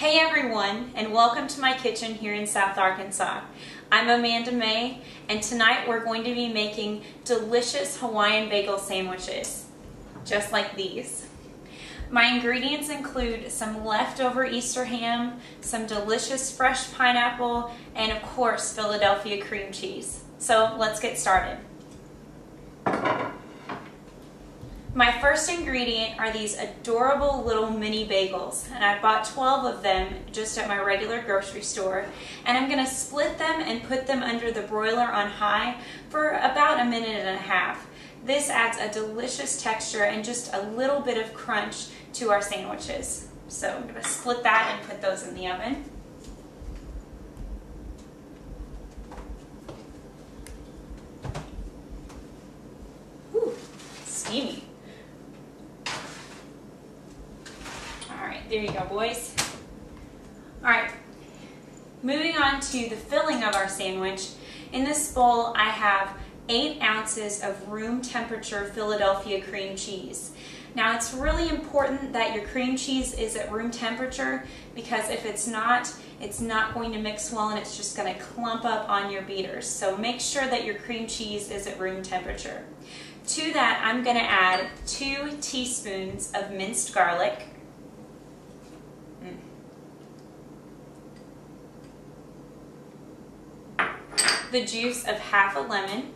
Hey everyone, and welcome to my kitchen here in South Arkansas. I'm Amanda Mae, and tonight we're going to be making delicious Hawaiian bagel sandwiches, just like these. My ingredients include some leftover Easter ham, some delicious fresh pineapple, and of course Philadelphia cream cheese. So let's get started. My first ingredient are these adorable little mini bagels, and I bought 12 of them just at my regular grocery store, and I'm going to split them and put them under the broiler on high for about 1.5 minutes. This adds a delicious texture and just a little bit of crunch to our sandwiches. So I'm going to split that and put those in the oven. Ooh, steamy. There you go, boys. All right, moving on to the filling of our sandwich. In this bowl, I have 8 ounces of room temperature Philadelphia cream cheese. Now, it's really important that your cream cheese is at room temperature, because if it's not going to mix well and it's just going to clump up on your beaters. So make sure that your cream cheese is at room temperature. To that, I'm going to add 2 teaspoons of minced garlic, the juice of half a lemon.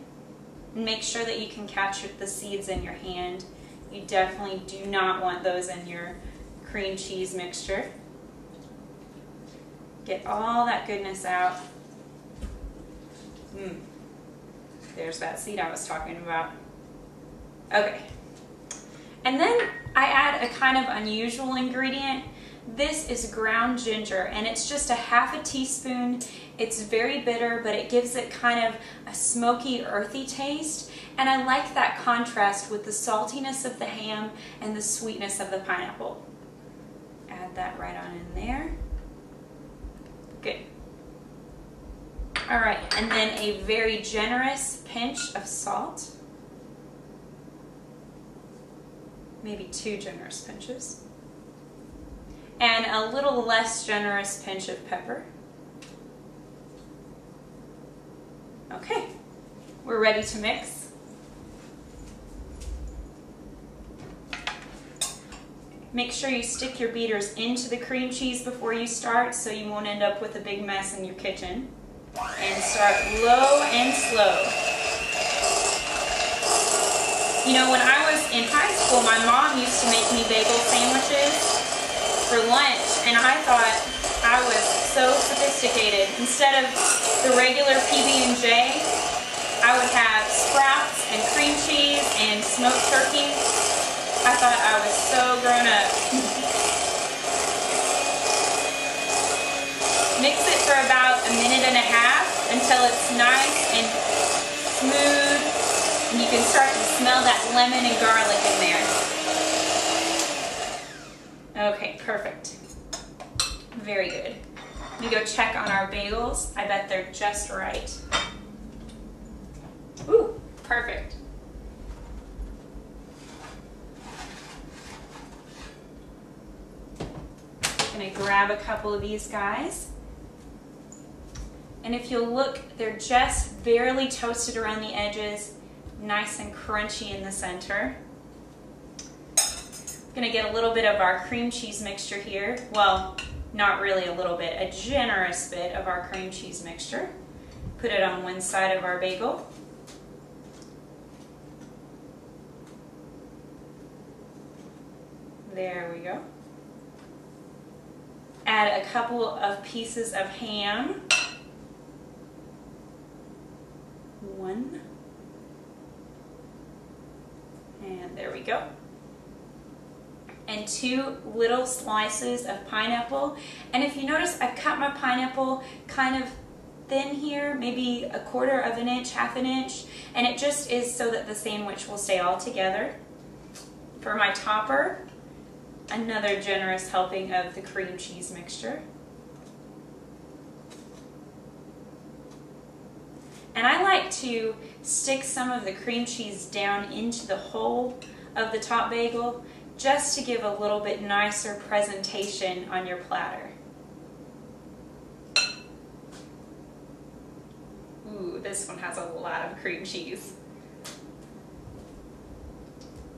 Make sure that you can catch the seeds in your hand. You definitely do not want those in your cream cheese mixture. Get all that goodness out. There's that seed I was talking about. Okay. And then I add a kind of unusual ingredient. This is ground ginger, and it's just 1/2 teaspoon. It's very bitter, but it gives it kind of a smoky, earthy taste. And I like that contrast with the saltiness of the ham and the sweetness of the pineapple. Add that right on in there. Good. All right, and then a very generous pinch of salt. Maybe 2 generous pinches. And a little less generous pinch of pepper. Okay, we're ready to mix. Make sure you stick your beaters into the cream cheese before you start, so you won't end up with a big mess in your kitchen. And start low and slow. You know, when I was in high school, my mom used to make me bagel sandwiches for lunch, and I thought I was so sophisticated. Instead of the regular PB&J, I would have sprouts and cream cheese and smoked turkey. I thought I was so grown up. Mix it for about 1.5 minutes until it's nice and smooth, and you can start to smell that lemon and garlic in there. Okay, perfect. Very good. Let me go check on our bagels. I bet they're just right. Ooh, perfect. I'm gonna grab a couple of these guys. And if you'll look, they're just barely toasted around the edges, nice and crunchy in the center. Gonna get a little bit of our cream cheese mixture here. Well, not really a little bit, a generous bit of our cream cheese mixture. Put it on one side of our bagel. There we go. Add a couple of pieces of ham. 1. And there we go. And 2 little slices of pineapple. And if you notice, I've cut my pineapple kind of thin here, maybe 1/4 inch, 1/2 inch, and it just is so that the sandwich will stay all together. For my topper, another generous helping of the cream cheese mixture. And I like to stick some of the cream cheese down into the hole of the top bagel, just to give a little bit nicer presentation on your platter. Ooh, this one has a lot of cream cheese.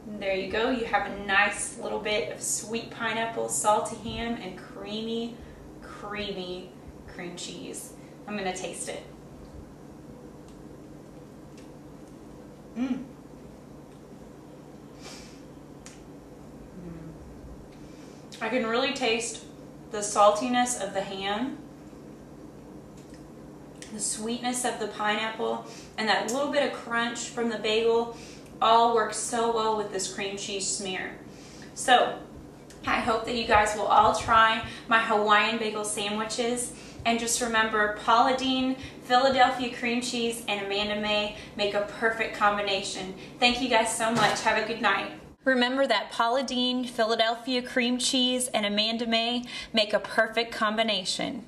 And there you go. You have a nice little bit of sweet pineapple, salty ham, and creamy, creamy cream cheese. I'm gonna taste it. I can really taste the saltiness of the ham, the sweetness of the pineapple, and that little bit of crunch from the bagel all works so well with this cream cheese smear. So I hope that you guys will all try my Hawaiian bagel sandwiches. And just remember, Paula Deen, Philadelphia cream cheese, and Amanda Mae make a perfect combination. Thank you guys so much. Have a good night. Remember that Paula Deen, Philadelphia cream cheese, and Amanda Mae make a perfect combination.